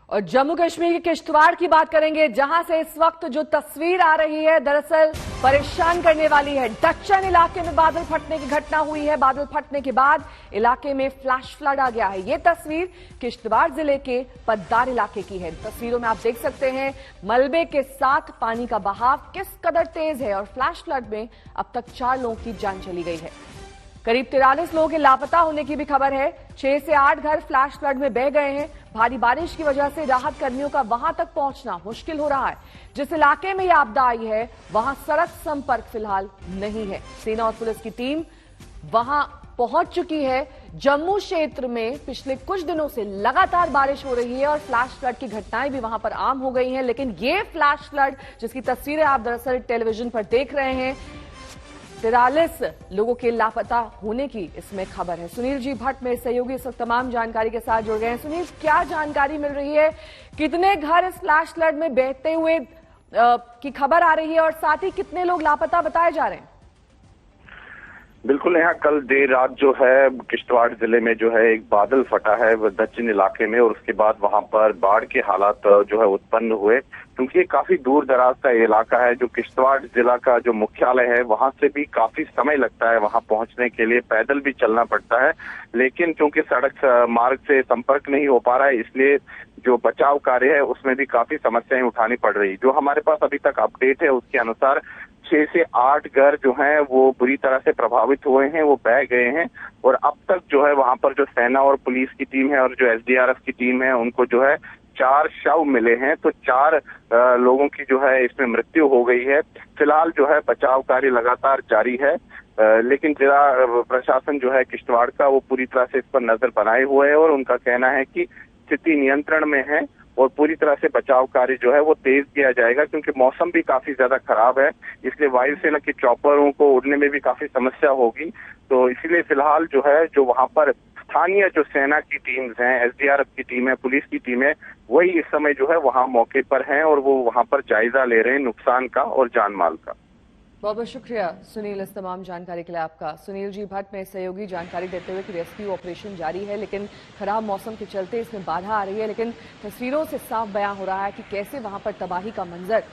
और जम्मू कश्मीर के किश्तवाड़ की बात करेंगे, जहां से इस वक्त जो तस्वीर आ रही है दरअसल परेशान करने वाली है। डच्चन इलाके में बादल फटने की घटना हुई है। बादल फटने के बाद इलाके में फ्लैश फ्लड आ गया है। ये तस्वीर किश्तवाड़ जिले के पद्दार इलाके की है। तस्वीरों में आप देख सकते हैं मलबे के साथ पानी का बहाव किस कदर तेज है और फ्लैश फ्लड में अब तक 4 लोगों की जान चली गई है। करीब 43 लोगों के लापता होने की भी खबर है। 6 से 8 घर फ्लैश फ्लड में बह गए हैं। भारी बारिश की वजह से राहत कर्मियों का वहां तक पहुंचना मुश्किल हो रहा है। जिस इलाके में यह आपदा आई है वहां सड़क संपर्क फिलहाल नहीं है। सेना और पुलिस की टीम वहां पहुंच चुकी है। जम्मू क्षेत्र में पिछले कुछ दिनों से लगातार बारिश हो रही है और फ्लैश फ्लड की घटनाएं भी वहां पर आम हो गई हैं। लेकिन ये फ्लैश फ्लड जिसकी तस्वीरें आप दरअसल टेलीविजन पर देख रहे हैं, 43 लोगों के लापता होने की इसमें खबर है। सुनील जी भट्ट मेरे सहयोगी इस वक्त तमाम जानकारी के साथ जुड़ गए हैं। सुनील, क्या जानकारी मिल रही है? कितने घर इस फ्लैश फ्लड में बहते हुए की खबर आ रही है और साथ ही कितने लोग लापता बताए जा रहे हैं? बिल्कुल, यहाँ कल देर रात जो है किश्तवाड़ जिले में जो है एक बादल फटा है दक्षिण इलाके में, और उसके बाद वहां पर बाढ़ के हालात जो है उत्पन्न हुए। क्योंकि ये काफी दूर दराज का इलाका है। जो किश्तवाड़ जिला का जो मुख्यालय है वहां से भी काफी समय लगता है वहां पहुंचने के लिए, पैदल भी चलना पड़ता है। लेकिन क्योंकि सड़क मार्ग से संपर्क नहीं हो पा रहा है, इसलिए जो बचाव कार्य है उसमें भी काफी समस्याएं उठानी पड़ रही। जो हमारे पास अभी तक अपडेट है उसके अनुसार 6 से 8 घर जो हैं वो बुरी तरह से प्रभावित हुए हैं, वो बह गए हैं। और अब तक जो है वहां पर जो सेना और पुलिस की टीम है और जो एसडीआरएफ की टीम है उनको जो है 4 शव मिले हैं। तो 4 लोगों की जो है इसमें मृत्यु हो गई है। फिलहाल जो है बचाव कार्य लगातार जारी है। लेकिन जिला प्रशासन जो है किश्तवाड़ का वो पूरी तरह से इस पर नजर बनाए हुए है और उनका कहना है कि स्थिति नियंत्रण में है और पूरी तरह से बचाव कार्य जो है वो तेज किया जाएगा। क्योंकि मौसम भी काफी ज्यादा खराब है, इसलिए वायुसेना के चॉपरों को उड़ने में भी काफी समस्या होगी। तो इसीलिए फिलहाल जो है जो वहां पर स्थानीय जो सेना की टीम्स हैं, एसडीआरएफ की टीम है, पुलिस की टीम है, वही इस समय जो है वहां मौके पर हैं और वो वहां पर जायजा ले रहे हैं नुकसान का और जान माल का। बहुत बहुत शुक्रिया सुनील इस तमाम जानकारी के लिए आपका। सुनील जी भट्ट में सहयोगी जानकारी देते हुए कि रेस्क्यू ऑपरेशन जारी है, लेकिन खराब मौसम के चलते इसमें बाधा आ रही है। लेकिन तस्वीरों से साफ बयां हो रहा है कि कैसे वहां पर तबाही का मंजर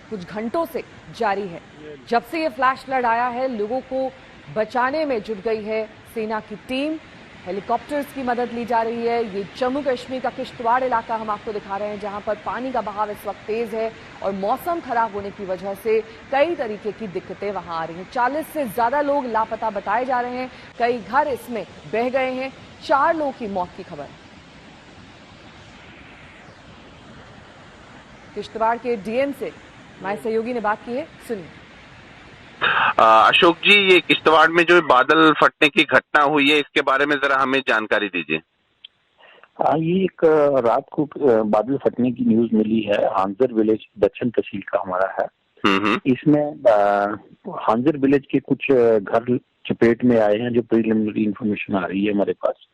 कुछ घंटों से जारी है। जब से ये फ्लैश फ्लड आया है लोगों को बचाने में जुट गई है सेना की टीम। हेलीकॉप्टर्स की मदद ली जा रही है। ये जम्मू कश्मीर का किश्तवाड़ इलाका हम आपको दिखा रहे हैं, जहां पर पानी का बहाव इस वक्त तेज है और मौसम खराब होने की वजह से कई तरीके की दिक्कतें वहां आ रही हैं। 40 से ज्यादा लोग लापता बताए जा रहे हैं। कई घर इसमें बह गए हैं। 4 लोगों की मौत की खबर। किश्तवाड़ के डीएम से हमारे सहयोगी ने बात की है, सुनिए। अशोक जी, ये किश्तवाड़ में जो बादल फटने की घटना हुई है इसके बारे में जरा हमें जानकारी दीजिए। ये एक रात को बादल फटने की न्यूज मिली है। हांजर विलेज दक्षिण तहसील का हमारा है। इसमें हांजर विलेज के कुछ घर चपेट में आए हैं, जो प्रीलिमिनरी इंफॉर्मेशन आ रही है हमारे पास।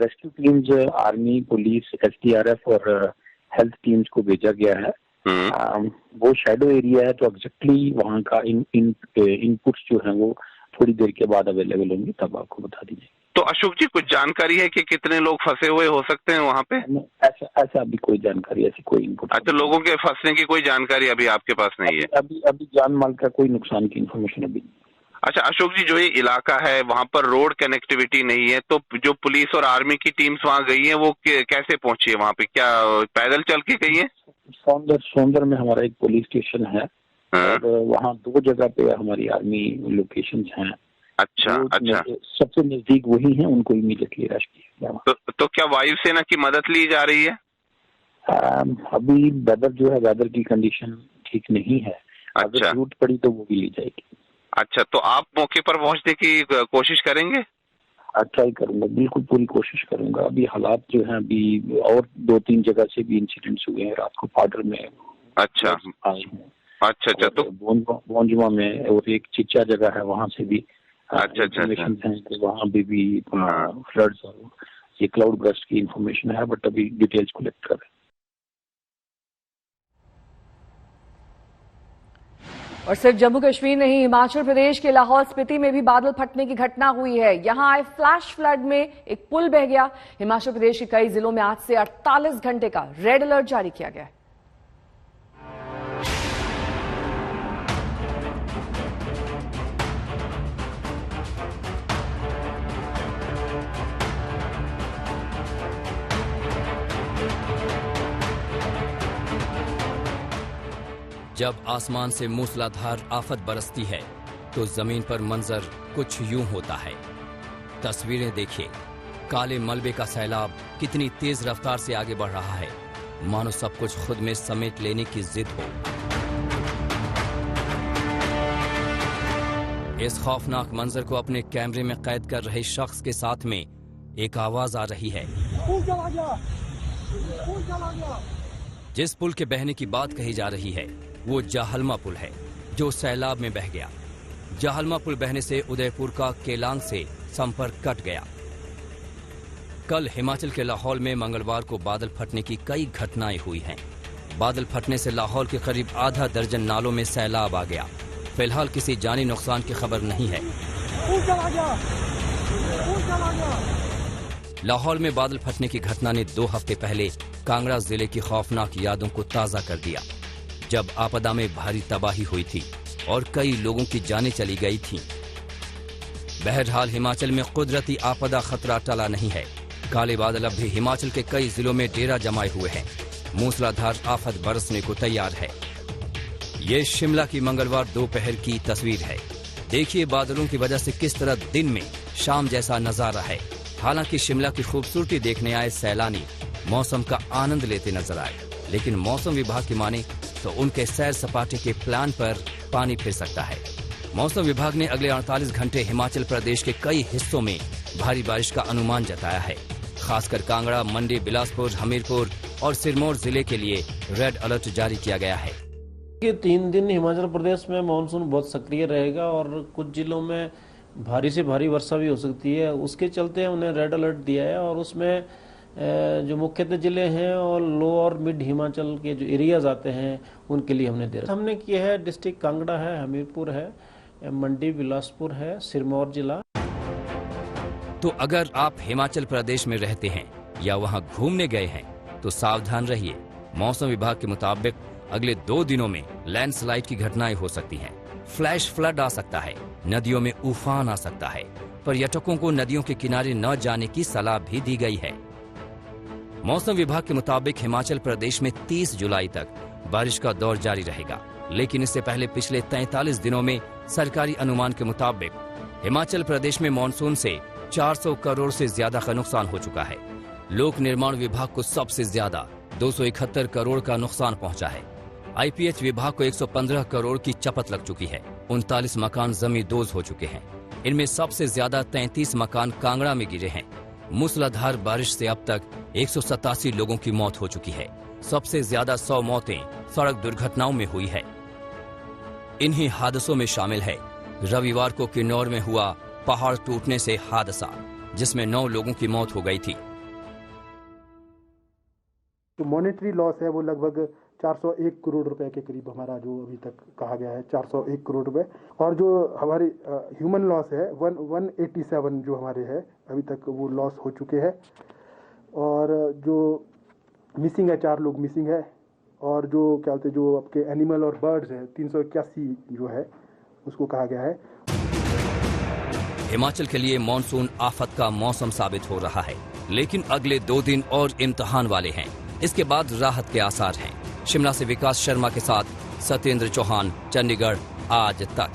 Rescue teams, army, police, SDRF और हेल्थ टीम्स को भेजा गया है। वो शैडो एरिया है, तो एग्जैक्टली वहाँ का इनपुट्स जो है वो थोड़ी देर के बाद अवेलेबल होंगे, तब आपको बता दीजिए। तो अशोक जी, कुछ जानकारी है कि कितने लोग फंसे हुए हो सकते हैं वहाँ पे? ऐसा अभी कोई जानकारी, ऐसी कोई इनपुट। अच्छा, लोगों के फंसने की कोई जानकारी अभी आपके पास नहीं है? अभी जान माल का कोई नुकसान की इन्फॉर्मेशन अभी नहीं। अच्छा अशोक जी, जो ये इलाका है वहाँ पर रोड कनेक्टिविटी नहीं है, तो जो पुलिस और आर्मी की टीम्स वहाँ गई है वो कैसे पहुंची है वहाँ पे? क्या पैदल चल के गई है? सोंदर में हमारा एक पुलिस स्टेशन है और वहाँ 2 जगह पे हमारी आर्मी लोकेशंस हैं। अच्छा। सबसे नजदीक वही है, उनको इमीडिएटली रश किया गया। तो क्या वायुसेना की मदद ली जा रही है? अभी वेदर की कंडीशन ठीक नहीं है। अच्छा। अगर जरूरत पड़ी तो वो भी ली जाएगी। अच्छा, तो आप मौके पर पहुंचने की कोशिश करेंगे? ट्राई करूंगा, बिल्कुल पूरी कोशिश करूंगा। अभी हालात जो हैं, अभी और 2-3 जगह से भी इंसिडेंट्स हुए हैं रात को पाडर में। अच्छा आए हैं। अच्छा। तो बोंजुमा में और एक चिच्चा जगह है, वहाँ से भी इंफॉर्मेशन है कि वहाँ भी फ्लड्स और ये क्लाउड बर्स्ट की इंफॉर्मेशन है, बट अभी डिटेल्स कलेक्ट कर रहे हैं। और सिर्फ जम्मू कश्मीर नहीं, हिमाचल प्रदेश के लाहौल स्पीति में भी बादल फटने की घटना हुई है। यहां आए फ्लैश फ्लड में एक पुल बह गया। हिमाचल प्रदेश के कई जिलों में आज से 48 घंटे का रेड अलर्ट जारी किया गया है। जब आसमान से मूसलाधार आफत बरसती है तो जमीन पर मंजर कुछ यूं होता है। तस्वीरें देखिए, काले मलबे का सैलाब कितनी तेज रफ्तार से आगे बढ़ रहा है, मानो सब कुछ खुद में समेट लेने की जिद हो। इस खौफनाक मंजर को अपने कैमरे में कैद कर रहे शख्स के साथ में एक आवाज आ रही है। जिस पुल के बहने की बात कही जा रही है वो जाहलमा पुल है जो सैलाब में बह गया। जाहलमा पुल बहने से उदयपुर का केलांग से संपर्क कट गया। कल हिमाचल के लाहौल में मंगलवार को बादल फटने की कई घटनाएं हुई हैं। बादल फटने से लाहौल के करीब आधा दर्जन नालों में सैलाब आ गया। फिलहाल किसी जानी नुकसान की खबर नहीं है। लाहौल में बादल फटने की घटना ने 2 हफ्ते पहले कांगड़ा जिले की खौफनाक यादों को ताजा कर दिया, जब आपदा में भारी तबाही हुई थी और कई लोगों की जानें चली गई थीं। बहरहाल हिमाचल में कुदरती आपदा खतरा टला नहीं है। काले बादल अब भी हिमाचल के कई जिलों में डेरा जमाए हुए हैं। मूसलाधार आफत बरसने को तैयार है। ये शिमला की मंगलवार दोपहर की तस्वीर है। देखिए बादलों की वजह से किस तरह दिन में शाम जैसा नजारा है। हालांकि शिमला की खूबसूरती देखने आए सैलानी मौसम का आनंद लेते नजर आए, लेकिन मौसम विभाग की माने तो उनके सैर सपाटे के प्लान पर पानी फिर सकता है। मौसम विभाग ने अगले 48 घंटे हिमाचल प्रदेश के कई हिस्सों में भारी बारिश का अनुमान जताया है। खासकर कांगड़ा, मंडी, बिलासपुर, हमीरपुर और सिरमौर जिले के लिए रेड अलर्ट जारी किया गया है। ये 3 दिन हिमाचल प्रदेश में मानसून बहुत सक्रिय रहेगा और कुछ जिलों में भारी से भारी वर्षा भी हो सकती है। उसके चलते उन्हें रेड अलर्ट दिया है और उसमें जो मुख्यतः जिले हैं और लो और मिड हिमाचल के जो एरियाज आते हैं उनके लिए हमने दे रखा। हमने किया है डिस्ट्रिक्ट कांगड़ा है, हमीरपुर है, मंडी, बिलासपुर है, सिरमौर जिला। तो अगर आप हिमाचल प्रदेश में रहते हैं या वहां घूमने गए हैं तो सावधान रहिए। मौसम विभाग के मुताबिक अगले 2 दिनों में लैंडस्लाइड की घटनाएं हो सकती हैं, फ्लैश फ्लड आ सकता है, नदियों में उफान आ सकता है। पर्यटकों को नदियों के किनारे न जाने की सलाह भी दी गई है। मौसम विभाग के मुताबिक हिमाचल प्रदेश में 30 जुलाई तक बारिश का दौर जारी रहेगा, लेकिन इससे पहले पिछले 43 दिनों में सरकारी अनुमान के मुताबिक हिमाचल प्रदेश में मानसून से 400 करोड़ से ज्यादा का नुकसान हो चुका है। लोक निर्माण विभाग को सबसे ज्यादा 271 करोड़ का नुकसान पहुंचा है। आईपीएच विभाग को 115 करोड़ की चपत लग चुकी है। 39 मकान जमींदोज हो चुके हैं। इनमें सबसे ज्यादा 33 मकान कांगड़ा में गिरे हैं। मूसलाधार बारिश से अब तक 187 लोगों की मौत हो चुकी है। सबसे ज्यादा 100 मौतें सड़क दुर्घटनाओं में हुई है। इन्हीं हादसों में शामिल है रविवार को किन्नौर में हुआ पहाड़ टूटने से हादसा, जिसमें 9 लोगों की मौत हो गई थी। जो मॉनेटरी लॉस है वो लगभग 401 करोड़ रुपए के करीब हमारा जो अभी तक कहा गया है 401 करोड़ रुपए, और जो हमारी ह्यूमन लॉस है 187 जो हमारे है अभी तक वो लॉस हो चुके हैं, और जो मिसिंग है 4 लोग मिसिंग है, और जो क्या बोलते हैं जो आपके एनिमल और बर्ड्स है 381 जो है उसको कहा गया है। हिमाचल के लिए मानसून आफत का मौसम साबित हो रहा है, लेकिन अगले 2 दिन और इम्तिहान वाले हैं। इसके बाद राहत के आसार हैं। शिमला से विकास शर्मा के साथ सत्येंद्र चौहान, चंडीगढ़ आज तक।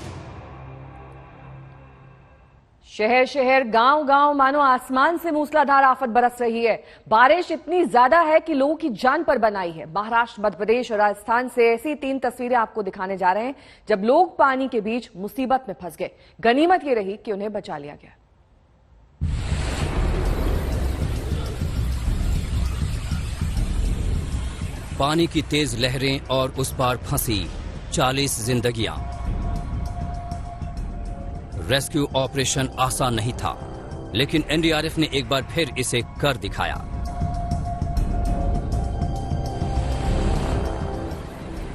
शहर शहर, गांव गांव मानो आसमान से मूसलाधार आफत बरस रही है। बारिश इतनी ज्यादा है कि लोगों की जान पर बनाई है। महाराष्ट्र, मध्य प्रदेश और राजस्थान से ऐसी 3 तस्वीरें आपको दिखाने जा रहे हैं जब लोग पानी के बीच मुसीबत में फंस गए। गनीमत ये रही कि उन्हें बचा लिया गया। पानी की तेज लहरें और उस पार फंसी 40 जिंदगियां। रेस्क्यू ऑपरेशन आसान नहीं था, लेकिन एनडीआरएफ ने एक बार फिर इसे कर दिखाया।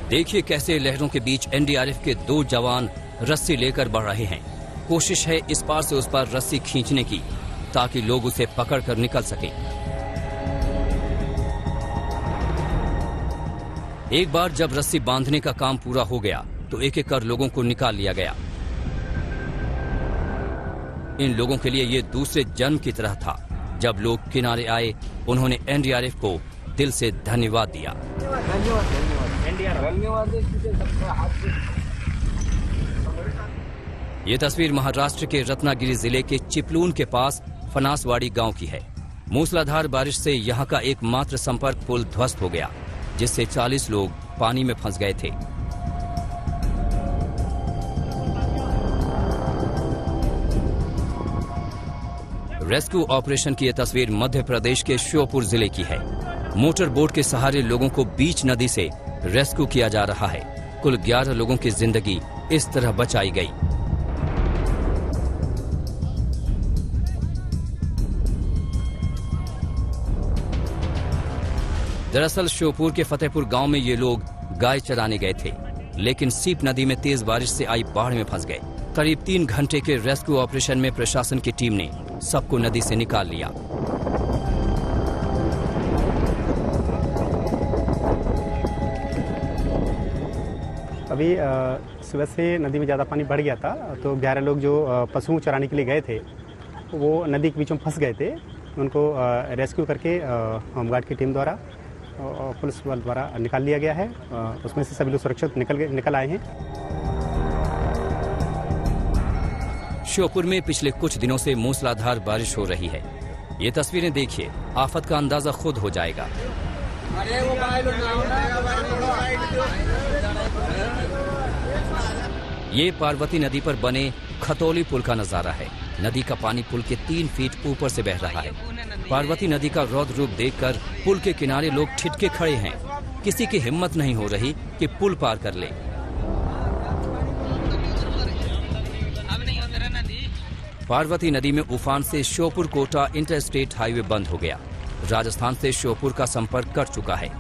देखिए कैसे लहरों के बीच एनडीआरएफ के 2 जवान रस्सी लेकर बढ़ रहे हैं। कोशिश है इस पार से उस पार रस्सी खींचने की ताकि लोग उसे पकड़कर निकल सकें। एक बार जब रस्सी बांधने का काम पूरा हो गया तो एक एक कर लोगों को निकाल लिया गया। इन लोगों के लिए ये दूसरे जन्म की तरह था। जब लोग किनारे आए उन्होंने एनडीआरएफ को दिल से धन्यवाद दिया। ये तस्वीर महाराष्ट्र के रत्नागिरी जिले के चिपलून के पास फनासवाड़ी गांव की है। मूसलाधार बारिश से यहां का एकमात्र संपर्क पुल ध्वस्त हो गया, जिससे 40 लोग पानी में फंस गए थे। रेस्क्यू ऑपरेशन की यह तस्वीर मध्य प्रदेश के श्योपुर जिले की है। मोटर बोट के सहारे लोगों को बीच नदी से रेस्क्यू किया जा रहा है। कुल 11 लोगों की जिंदगी इस तरह बचाई गई। दरअसल श्योपुर के फतेहपुर गांव में ये लोग गाय चराने गए थे, लेकिन सीप नदी में तेज बारिश से आई बाढ़ में फंस गए। करीब 3 घंटे के रेस्क्यू ऑपरेशन में प्रशासन की टीम ने सबको नदी से निकाल लिया। अभी सुबह से नदी में ज़्यादा पानी बढ़ गया था, तो 11 लोग जो पशुओं चराने के लिए गए थे वो नदी के बीच में फंस गए थे। उनको रेस्क्यू करके होमगार्ड की टीम द्वारा और पुलिस बल द्वारा निकाल लिया गया है। उसमें से सभी लोग सुरक्षित निकल आए हैं। श्योपुर में पिछले कुछ दिनों से मूसलाधार बारिश हो रही है। ये तस्वीरें देखिए, आफत का अंदाजा खुद हो जाएगा। ये पार्वती नदी पर बने खतौली पुल का नजारा है। नदी का पानी पुल के 3 फीट ऊपर से बह रहा है। पार्वती नदी का रौद्र रूप देखकर पुल के किनारे लोग ठिठके खड़े हैं। किसी की हिम्मत नहीं हो रही कि पुल पार कर ले। पार्वती नदी में उफान से श्योपुर कोटा इंटरस्टेट हाईवे बंद हो गया। राजस्थान से श्योपुर का संपर्क कट चुका है।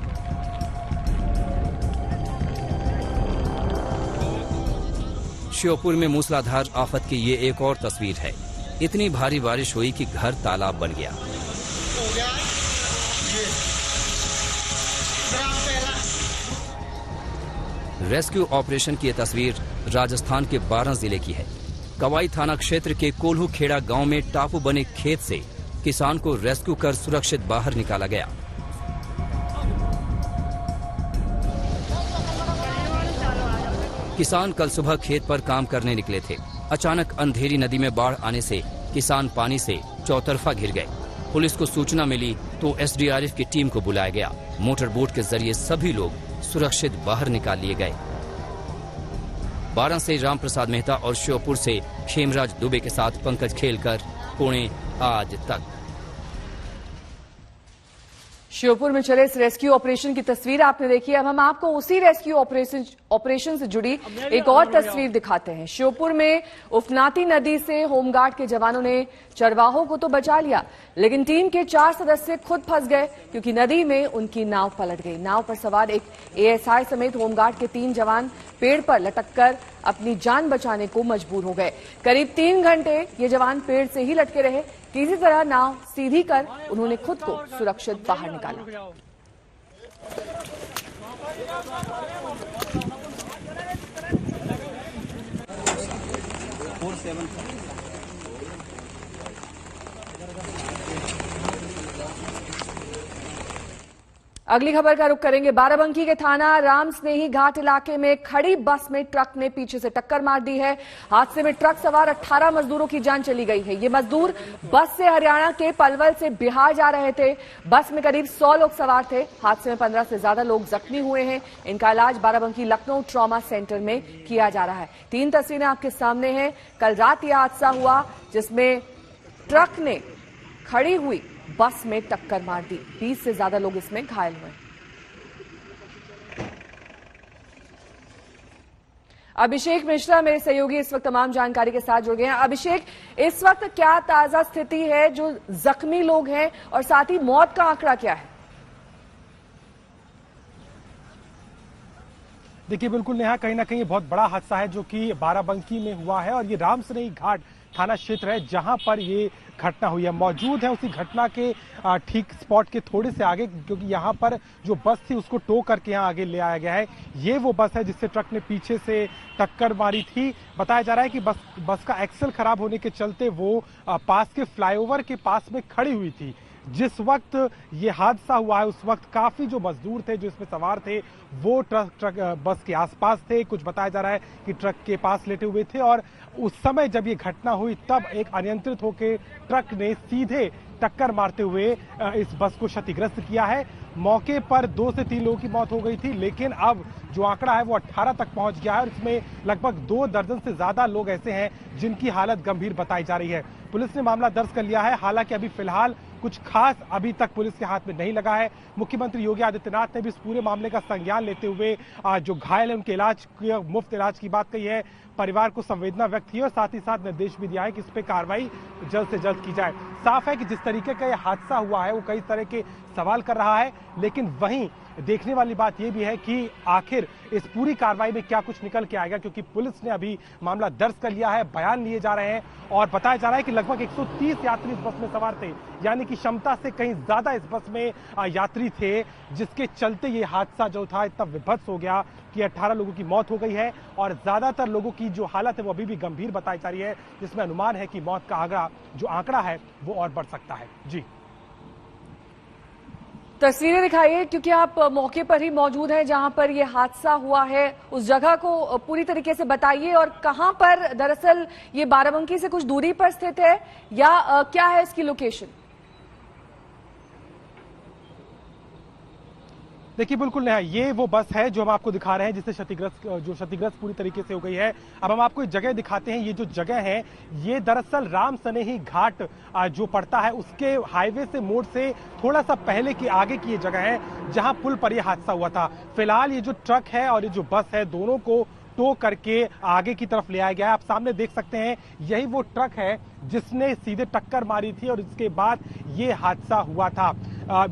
श्योपुर में मूसलाधार आफत की ये एक और तस्वीर है। इतनी भारी बारिश हुई कि घर तालाब बन गया। रेस्क्यू ऑपरेशन की यह तस्वीर राजस्थान के 12 जिले की है। कवाई थाना क्षेत्र के कोल्हू खेड़ा गांव में टापू बने खेत से किसान को रेस्क्यू कर सुरक्षित बाहर निकाला गया। किसान कल सुबह खेत पर काम करने निकले थे। अचानक अंधेरी नदी में बाढ़ आने से किसान पानी से चौतरफा घिर गए। पुलिस को सूचना मिली तो एसडीआरएफ की टीम को बुलाया गया। मोटर बोट के जरिए सभी लोग सुरक्षित बाहर निकाल लिए गए। 12 से राम प्रसाद मेहता और श्योपुर से खेमराज दुबे के साथ पंकज खेलकर, पुणे आज तक। श्योपुर में चले इस रेस्क्यू ऑपरेशन की तस्वीर आपने देखी। अब हम आपको उसी रेस्क्यू ऑपरेशन से जुड़ी एक और तस्वीर दिखाते हैं। श्योपुर में उफनाती नदी से होमगार्ड के जवानों ने चरवाहों को तो बचा लिया, लेकिन टीम के 4 सदस्य खुद फंस गए क्योंकि नदी में उनकी नाव पलट गई। नाव पर सवार एक एएसआई समेत होमगार्ड के 3 जवान पेड़ पर लटककर अपनी जान बचाने को मजबूर हो गए। करीब 3 घंटे ये जवान पेड़ से ही लटके रहे। किसी तरह नाव सीधी कर उन्होंने खुद को सुरक्षित बाहर निकाला। अगली खबर का रुख करेंगे। बाराबंकी के थाना राम स्नेही घाट इलाके में खड़ी बस में ट्रक ने पीछे से टक्कर मार दी है। हादसे में ट्रक सवार 18 मजदूरों की जान चली गई है। ये मजदूर बस से हरियाणा के पलवल से बिहार जा रहे थे। बस में करीब 100 लोग सवार थे। हादसे में 15 से ज्यादा लोग जख्मी हुए हैं। इनका इलाज बाराबंकी लखनऊ ट्रॉमा सेंटर में किया जा रहा है। 3 तस्वीरें आपके सामने हैं। कल रात यह हादसा हुआ जिसमें ट्रक ने खड़ी हुई बस में टक्कर मार दी। 20 से ज्यादा लोग इसमें घायल हुए। अभिषेक मिश्रा मेरे सहयोगी इस वक्त तमाम जानकारी के साथ जुड़ गए हैं। अभिषेक, इस वक्त क्या ताजा स्थिति है, जो जख्मी लोग हैं और साथ ही मौत का आंकड़ा क्या है? देखिए बिल्कुल नेहा, कहीं ना कहीं बहुत बड़ा हादसा है जो कि बाराबंकी में हुआ है और ये रामसनेही घाट थाना क्षेत्र है जहां पर ये घटना हुई है। मौजूद है उसी घटना के ठीक स्पॉट के थोड़े से आगे, क्योंकि यहाँ पर जो बस थी उसको टो करके यहाँ आगे ले आया गया है। ये वो बस है जिससे ट्रक ने पीछे से टक्कर मारी थी। बताया जा रहा है कि बस का एक्सल खराब होने के चलते वो पास के फ्लाईओवर के पास में खड़ी हुई थी। जिस वक्त ये हादसा हुआ है उस वक्त काफी जो मजदूर थे जो इसमें सवार थे वो ट्रक बस के आसपास थे। कुछ बताया जा रहा है कि ट्रक के पास लेटे हुए थे और उस समय जब ये घटना हुई तब एक अनियंत्रित होकर ट्रक ने सीधे टक्कर मारते हुए इस बस को क्षतिग्रस्त किया है। मौके पर 2 से 3 लोगों की मौत हो गई थी, लेकिन अब जो आंकड़ा है वो 18 तक पहुंच गया है और इसमें लगभग 2 दर्जन से ज्यादा लोग ऐसे हैं जिनकी हालत गंभीर बताई जा रही है। पुलिस ने मामला दर्ज कर लिया है। हालांकि अभी फिलहाल कुछ खास अभी तक पुलिस के हाथ में नहीं लगा है। मुख्यमंत्री योगी आदित्यनाथ ने भी इस पूरे मामले का संज्ञान लेते हुए जो घायल है उनके मुफ्त इलाज की बात कही है। परिवार को संवेदना व्यक्त की है और साथ ही साथ निर्देश भी दिया है कि इस पे कार्रवाई जल्द से जल्द की जाए। साफ है कि जिस तरीके का यह हादसा हुआ है वो कई तरह के सवाल कर रहा है, लेकिन वहीं देखने वाली बात यह भी है कि आखिर इस पूरी कार्रवाई में क्या कुछ निकल के आएगा, क्योंकि पुलिस ने अभी मामला दर्ज कर लिया है, बयान लिए जा रहे हैं और बताया जा रहा है कि लगभग 130 यात्री इस बस में सवार थे, यानी कि क्षमता से कहीं ज्यादा इस बस में यात्री थे, जिसके चलते ये हादसा जो था इतना विभत्स हो गया कि 18 लोगों की मौत हो गई है और ज्यादातर लोगों की जो हालत है वो अभी भी गंभीर बताई जा रही है, जिसमें अनुमान है कि मौत का आंकड़ा है वो और बढ़ सकता है। जी तस्वीरें दिखाइए, क्योंकि आप मौके पर ही मौजूद हैं जहां पर यह हादसा हुआ है। उस जगह को पूरी तरीके से बताइए और कहां पर दरअसल ये बाराबंकी से कुछ दूरी पर स्थित है या क्या है इसकी लोकेशन? देखिए बिल्कुल नेहा, ये वो बस है जो हम आपको दिखा रहे हैं जिससे क्षतिग्रस्त पूरी तरीके से हो गई है। अब हम आपको एक जगह दिखाते हैं। ये जो जगह है ये दरअसल रामसनेही घाट जो पड़ता है उसके हाईवे से मोड़ से थोड़ा सा पहले की आगे की ये जगह है जहां पुल पर यह हादसा हुआ था। फिलहाल ये जो ट्रक है और ये जो बस है दोनों को टो करके आगे की तरफ ले आया गया है। आप सामने देख सकते हैं यही वो ट्रक है जिसने सीधे टक्कर मारी थी और इसके बाद ये हादसा हुआ था।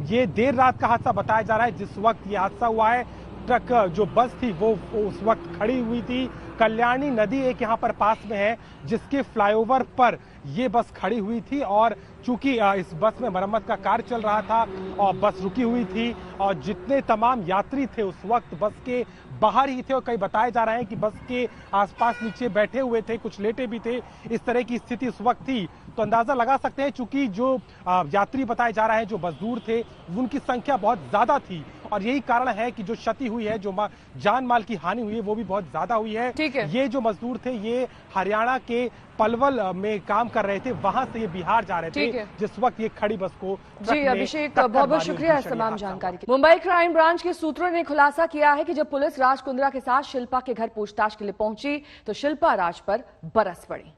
ये देर रात का हादसा बताया जा रहा है। जिस वक्त ये हादसा हुआ है ट्रक जो बस थी वो उस वक्त खड़ी हुई थी। कल्याणी नदी एक यहाँ पर पास में है जिसके फ्लाईओवर पर ये बस खड़ी हुई थी और चूंकि इस बस में मरम्मत का कार्य चल रहा था और बस रुकी हुई थी और जितने तमाम यात्री थे उस वक्त बस के बाहर ही थे और कई बताए जा रहे हैं कि बस के आसपास नीचे बैठे हुए थे, कुछ लेटे भी थे। इस तरह की स्थिति उस वक्त थी तो अंदाजा लगा सकते हैं चूंकि जो यात्री बताए जा रहे हैं जो मजदूर थे उनकी संख्या बहुत ज्यादा थी और यही कारण है कि जो क्षति हुई है, जो जान माल की हानि हुई है वो भी बहुत ज्यादा हुई है। ये जो मजदूर थे ये हरियाणा के पलवल में काम कर रहे थे, वहां से ये बिहार जा रहे थे जिस वक्त ये खड़ी बस को। जी अभिषेक, बहुत बहुत शुक्रिया इस तमाम जानकारी के लिए। मुंबई क्राइम ब्रांच के सूत्रों ने खुलासा किया है कि जब पुलिस राज कुंद्रा के साथ शिल्पा के घर पूछताछ के लिए पहुंची तो शिल्पा राज पर बरस पड़ी।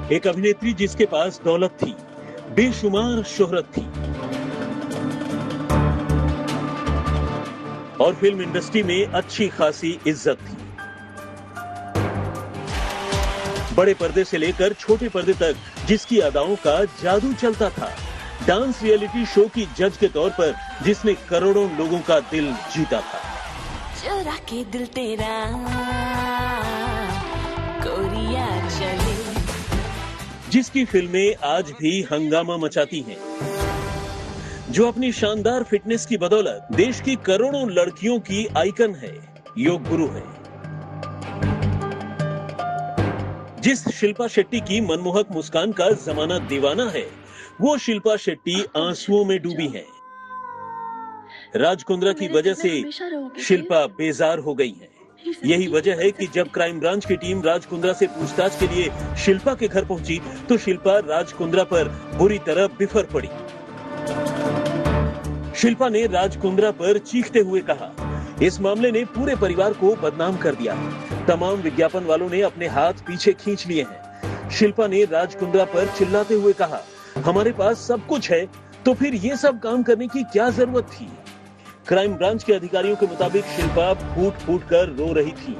एक अभिनेत्री जिसके पास दौलत थी, बेशुमार शोहरत थी और फिल्म इंडस्ट्री में अच्छी खासी इज्जत थी। बड़े पर्दे से लेकर छोटे पर्दे तक जिसकी अदाओं का जादू चलता था। डांस रियलिटी शो की जज के तौर पर जिसने करोड़ों लोगों का दिल जीता था। चुरा के दिल तेरा कोरिया चले, जिसकी फिल्में आज भी हंगामा मचाती हैं, जो अपनी शानदार फिटनेस की बदौलत देश की करोड़ों लड़कियों की आइकन है, योग गुरु है। जिस शिल्पा शेट्टी की मनमोहक मुस्कान का जमाना दीवाना है, वो शिल्पा शेट्टी आंसुओं में डूबी है। राज कुंद्रा की वजह से शिल्पा बेजार हो गई है। यही वजह है कि जब क्राइम ब्रांच की टीम राज कुंद्रा से पूछताछ के लिए शिल्पा के घर पहुंची तो शिल्पा राज कुंद्रा पर बुरी तरह बिफर पड़ी। शिल्पा ने राज कुंद्रा पर चीखते हुए कहा, इस मामले ने पूरे परिवार को बदनाम कर दिया है। तमाम विज्ञापन वालों ने अपने हाथ पीछे खींच लिए हैं। शिल्पा ने राज कुंद्रा पर चिल्लाते हुए कहा, हमारे पास सब कुछ है तो फिर ये सब काम करने की क्या जरूरत थी। क्राइम ब्रांच के अधिकारियों के मुताबिक शिल्पा फूट फूट कर रो रही थी।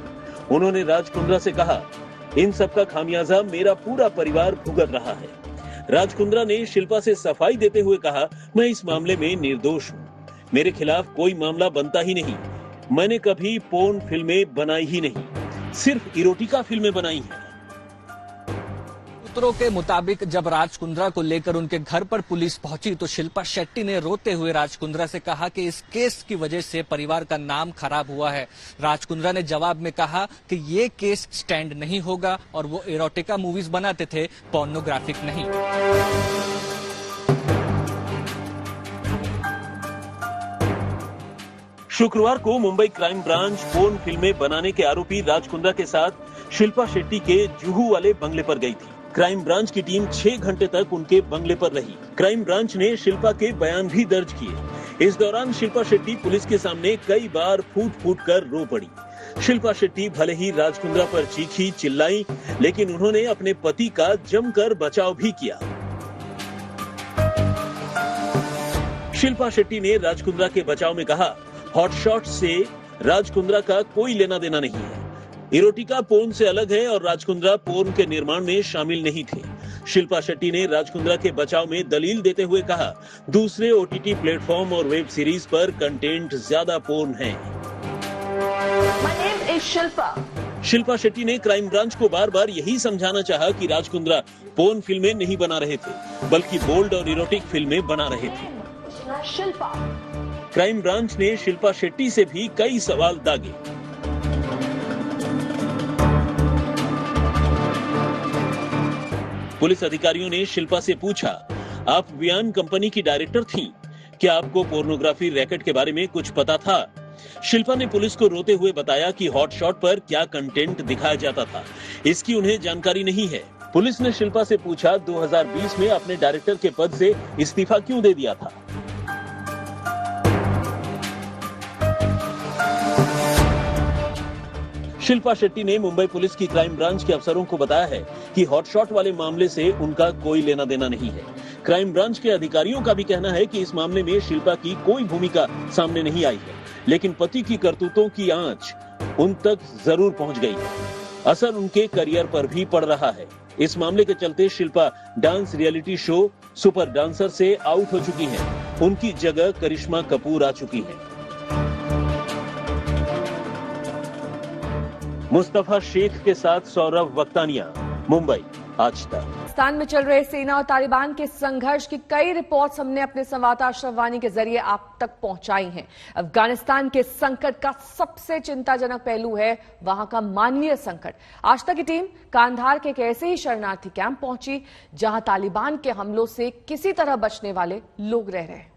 उन्होंने राज कुंद्रा से कहा, इन सब का खामियाजा मेरा पूरा परिवार भुगत रहा है। राज कुंद्रा ने शिल्पा से सफाई देते हुए कहा, मैं इस मामले में निर्दोष हूँ, मेरे खिलाफ कोई मामला बनता ही नहीं। मैंने कभी पोर्न फिल्में बनाई ही नहीं, सिर्फ इरोटिका फिल्में बनाई हैं। सूत्रों के मुताबिक जब राज कुंद्रा को लेकर उनके घर पर पुलिस पहुंची तो शिल्पा शेट्टी ने रोते हुए राज कुंद्रा से कहा कि इस केस की वजह से परिवार का नाम खराब हुआ है। राज कुंद्रा ने जवाब में कहा कि ये केस स्टैंड नहीं होगा और वो इरोटिका मूवीज बनाते थे, पोर्नोग्राफिक नहीं। शुक्रवार को मुंबई क्राइम ब्रांच पोर्न फिल्में बनाने के आरोपी राज कुंद्रा के साथ शिल्पा शेट्टी के जुहू वाले बंगले पर गई थी। क्राइम ब्रांच की टीम 6 घंटे तक उनके बंगले पर रही। क्राइम ब्रांच ने शिल्पा के बयान भी दर्ज किए। इस दौरान शिल्पा शेट्टी पुलिस के सामने कई बार फूट फूट कर रो पड़ी। शिल्पा शेट्टी भले ही राज कुंद्रा पर चीखी चिल्लाई, लेकिन उन्होंने अपने पति का जमकर बचाव भी किया। शिल्पा शेट्टी ने राज कुंद्रा के बचाव में कहा, हॉटशॉट से राज कुंद्रा का कोई लेना देना नहीं है। इरोटिका पोर्न से अलग है और राज कुंद्रा पोर्न के निर्माण में शामिल नहीं थे। शिल्पा शेट्टी ने राज कुंद्रा के बचाव में दलील देते हुए कहा, दूसरे ओटीटी प्लेटफॉर्म और वेब सीरीज पर कंटेंट ज्यादा पोर्न है। शिल्पा शेट्टी ने क्राइम ब्रांच को बार बार यही समझाना चाहा कि राज कुंद्रा पोर्न फिल्में नहीं बना रहे थे, बल्कि बोल्ड और इरोटिक फिल्में बना रहे थे। क्राइम ब्रांच ने शिल्पा शेट्टी से भी कई सवाल दागे। पुलिस अधिकारियों ने शिल्पा से पूछा, आप वियान कंपनी की डायरेक्टर थीं, क्या आपको पोर्नोग्राफी रैकेट के बारे में कुछ पता था? शिल्पा ने पुलिस को रोते हुए बताया कि हॉटशॉट पर क्या कंटेंट दिखाया जाता था, इसकी उन्हें जानकारी नहीं है। पुलिस ने शिल्पा से पूछा, 2020 में अपने डायरेक्टर के पद से इस्तीफा क्यों दे दिया था? शिल्पा शेट्टी ने मुंबई पुलिस की क्राइम ब्रांच के अफसरों को बताया है कि हॉटशॉट वाले मामले से उनका कोई लेना देना नहीं है। क्राइम ब्रांच के अधिकारियों का भी कहना है कि इस मामले में शिल्पा की कोई भूमिका सामने नहीं आई है, लेकिन पति की करतूतों की आंच उन तक जरूर पहुंच गई है। असर उनके करियर पर भी पड़ रहा है। इस मामले के चलते Shilpa dance reality show super dancer से आउट हो चुकी हैं। उनकी जगह करिश्मा कपूर आ चुकी हैं। मुस्तफा शेख के साथ सौरभ वक्तानिया, मुंबई, आज तक। पाकिस्तान में चल रहे सेना और तालिबान के संघर्ष की कई रिपोर्ट्स हमने अपने संवाददाता अशरफ वानी के जरिए आप तक पहुंचाई हैं। अफगानिस्तान के संकट का सबसे चिंताजनक पहलू है वहां का मानवीय संकट। आज तक की टीम कांधार के एक ऐसे ही शरणार्थी कैंप पहुंची जहां तालिबान के हमलों से किसी तरह बचने वाले लोग रह रहे हैं।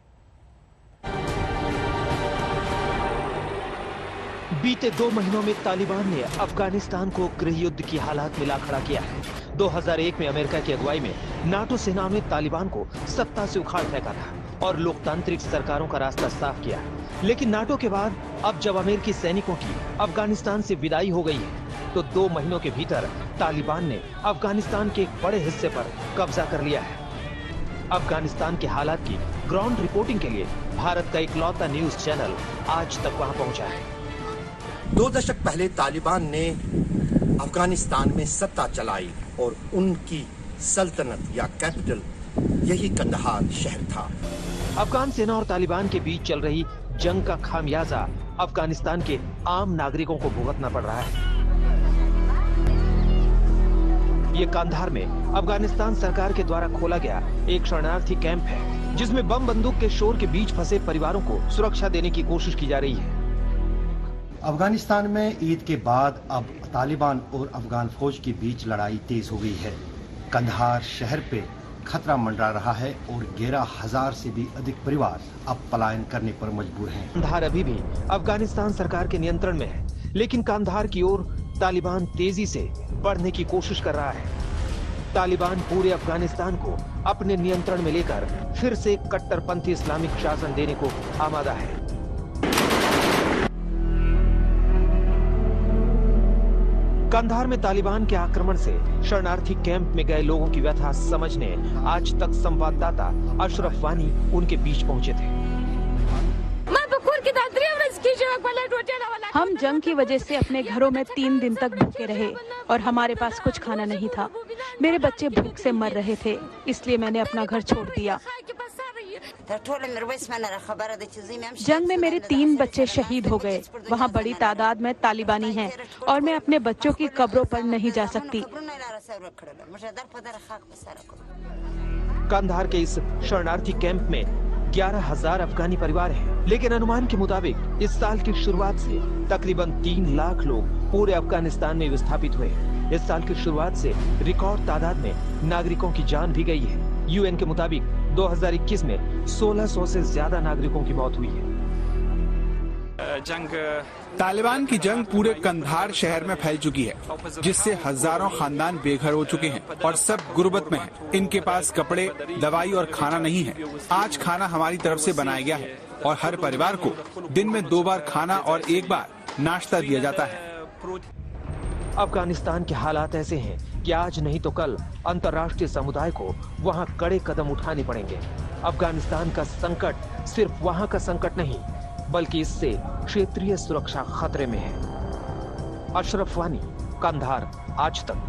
बीते 2 महीनों में तालिबान ने अफगानिस्तान को गृह युद्ध की हालात में ला खड़ा किया है। 2001 में अमेरिका की अगुवाई में नाटो सेना ने तालिबान को सत्ता से उखाड़ फेंका था और लोकतांत्रिक सरकारों का रास्ता साफ किया। लेकिन नाटो के बाद अब जब अमेरिकी सैनिकों की अफगानिस्तान से विदाई हो गई है तो 2 महीनों के भीतर तालिबान ने अफगानिस्तान के एक बड़े हिस्से पर कब्जा कर लिया है। अफगानिस्तान के हालात की ग्राउंड रिपोर्टिंग के लिए भारत का इकलौता न्यूज चैनल आज तक वहां पहुंचा है। 2 दशक पहले तालिबान ने अफगानिस्तान में सत्ता चलाई और उनकी सल्तनत या कैपिटल यही कंदहार शहर था। अफगान सेना और तालिबान के बीच चल रही जंग का खामियाजा अफगानिस्तान के आम नागरिकों को भुगतना पड़ रहा है। ये कांधार में अफगानिस्तान सरकार के द्वारा खोला गया एक शरणार्थी कैंप है, जिसमें बम बंदूक के शोर के बीच फंसे परिवारों को सुरक्षा देने की कोशिश की जा रही है। अफगानिस्तान में ईद के बाद अब तालिबान और अफगान फौज के बीच लड़ाई तेज हो गई है। कंधार शहर पे खतरा मंडरा रहा है और 11,000 से भी अधिक परिवार अब पलायन करने पर मजबूर हैं। कंधार अभी भी अफगानिस्तान सरकार के नियंत्रण में है, लेकिन कंधार की ओर तालिबान तेजी से बढ़ने की कोशिश कर रहा है। तालिबान पूरे अफगानिस्तान को अपने नियंत्रण में लेकर फिर से कट्टरपंथी इस्लामिक शासन देने को आमादा है। कंधार में तालिबान के आक्रमण से शरणार्थी कैंप में गए लोगों की व्यथा समझने आज तक संवाददाता अशरफ वानी उनके बीच पहुंचे थे। हम जंग की वजह से अपने घरों में 3 दिन तक भूखे रहे और हमारे पास कुछ खाना नहीं था। मेरे बच्चे भूख से मर रहे थे, इसलिए मैंने अपना घर छोड़ दिया। जंग में मेरे 3 बच्चे शहीद हो गए। वहाँ बड़ी तादाद में तालिबानी हैं और मैं अपने बच्चों की कब्रों पर नहीं जा सकती। कंधार के इस शरणार्थी कैंप में 11,000 अफगानी परिवार हैं, लेकिन अनुमान के मुताबिक इस साल की शुरुआत से तकरीबन 3 लाख लोग पूरे अफगानिस्तान में विस्थापित हुए। इस साल की शुरुआत से रिकॉर्ड तादाद में नागरिकों की जान भी गई है। यूएन के मुताबिक 2021 में 1600 से ज्यादा नागरिकों की मौत हुई है। तालिबान की जंग पूरे कंधार शहर में फैल चुकी है, जिससे हजारों खानदान बेघर हो चुके हैं और सब गुर्बत में हैं। इनके पास कपड़े, दवाई और खाना नहीं है। आज खाना हमारी तरफ से बनाया गया है और हर परिवार को दिन में 2 बार खाना और 1 बार नाश्ता दिया जाता है। अफगानिस्तान के हालात ऐसे हैं कि आज नहीं तो कल अंतर्राष्ट्रीय समुदाय को वहां कड़े कदम उठाने पड़ेंगे। अफगानिस्तान का संकट सिर्फ वहां का संकट नहीं, बल्कि इससे क्षेत्रीय सुरक्षा खतरे में है। अशरफ वानी, कंधार, आज तक।